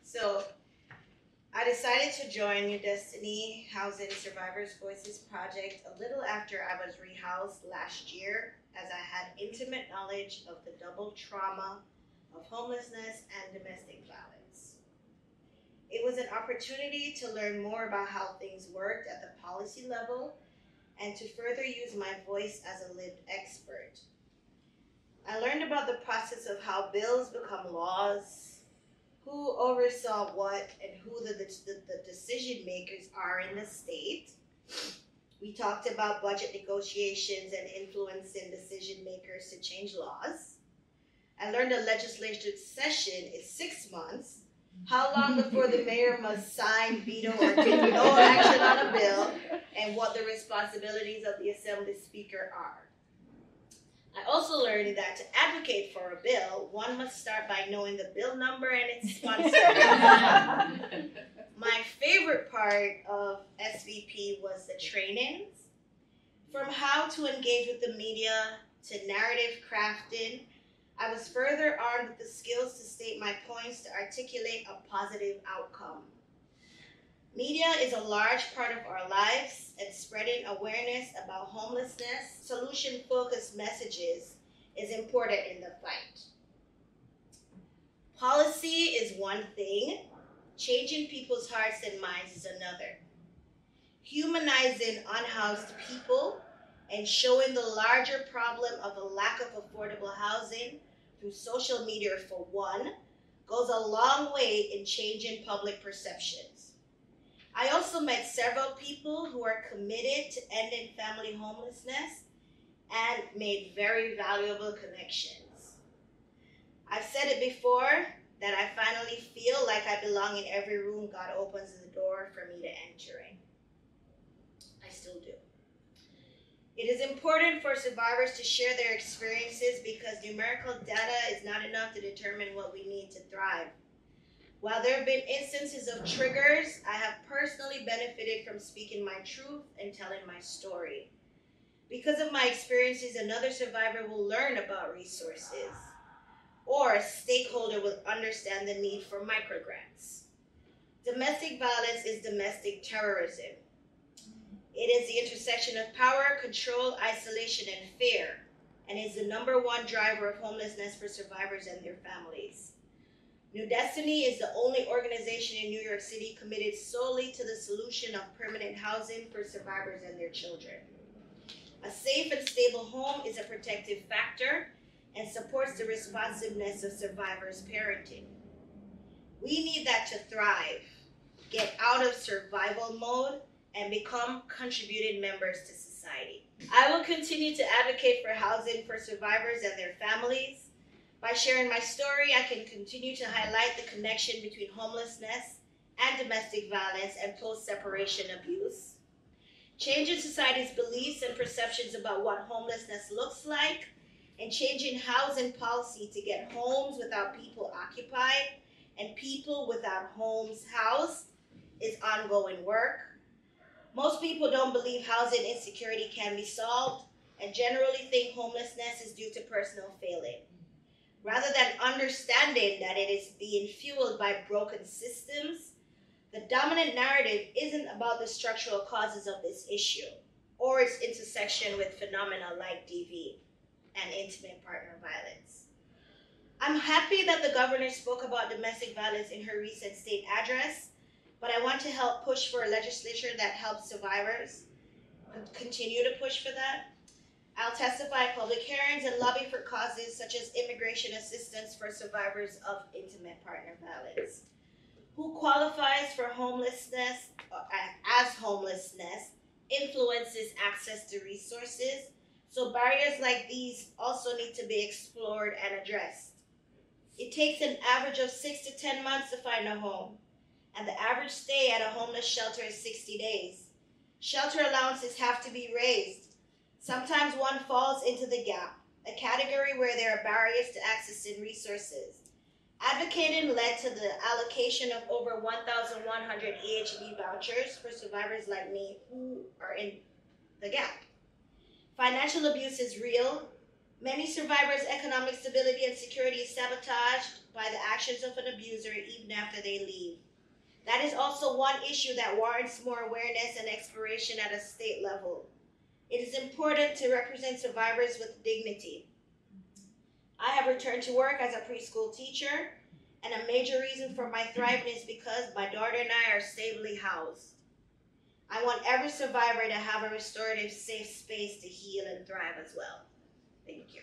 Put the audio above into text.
So I decided to join New Destiny Housing Survivors Voices Project a little after I was rehoused last year, as I had intimate knowledge of the double trauma of homelessness and domestic violence. It was an opportunity to learn more about how things worked at the policy level and to further use my voice as a lived expert. I learned about the process of how bills become laws, who oversaw what, and who the decision makers are in the state. We talked about budget negotiations and influencing decision makers to change laws. I learned a legislative session is 6 months, how long before the mayor must sign, veto, or take no action on a bill, and what the responsibilities of the Assembly Speaker are. I also learned that to advocate for a bill, one must start by knowing the bill number and its sponsor. My favorite part of SVP was the trainings. From how to engage with the media to narrative crafting, I was further armed with the skills to state my points to articulate a positive outcome. Media is a large part of our lives, and spreading awareness about homelessness, solution-focused messages is important in the fight. Policy is one thing, changing people's hearts and minds is another. Humanizing unhoused people and showing the larger problem of the lack of affordable housing through social media, for one, goes a long way in changing public perceptions. I also met several people who are committed to ending family homelessness and made very valuable connections. I've said it before that I finally feel like I belong in every room God opens the door for me to enter in. I still do. It is important for survivors to share their experiences because numerical data is not enough to determine what we need to thrive. While there have been instances of triggers, I have personally benefited from speaking my truth and telling my story. Because of my experiences, another survivor will learn about resources, or a stakeholder will understand the need for microgrants. Domestic violence is domestic terrorism. It is the intersection of power, control, isolation, and fear, and is the #1 driver of homelessness for survivors and their families. New Destiny is the only organization in New York City committed solely to the solution of permanent housing for survivors and their children. A safe and stable home is a protective factor and supports the responsiveness of survivors' parenting. We need that to thrive, get out of survival mode, and become contributing members to society. I will continue to advocate for housing for survivors and their families. By sharing my story, I can continue to highlight the connection between homelessness and domestic violence and post-separation abuse. Changing society's beliefs and perceptions about what homelessness looks like, and changing housing policy to get homes without people occupied and people without homes housed is ongoing work. Most people don't believe housing insecurity can be solved and generally think homelessness is due to personal failing. Rather than understanding that it is being fueled by broken systems, the dominant narrative isn't about the structural causes of this issue or its intersection with phenomena like DV and intimate partner violence. I'm happy that the governor spoke about domestic violence in her recent state address, but I want to help push for a legislature that helps survivors, continue to push for that. I'll testify at public hearings and lobby for causes such as immigration assistance for survivors of intimate partner violence. Who qualifies for homelessness as homelessness influences access to resources, so barriers like these also need to be explored and addressed. It takes an average of 6 to 10 months to find a home, and the average stay at a homeless shelter is 60 days. Shelter allowances have to be raised. Sometimes one falls into the gap, a category where there are barriers to accessing resources. Advocating led to the allocation of over 1,100 EHB vouchers for survivors like me who are in the gap. Financial abuse is real, Many survivors' economic stability and security is sabotaged by the actions of an abuser even after they leave. That is also one issue that warrants more awareness and exploration at a state level. It is important to represent survivors with dignity. I have returned to work as a preschool teacher, and a major reason for my thriving is because my daughter and I are stably housed. I want every survivor to have a restorative, safe space to heal and thrive as well. Thank you.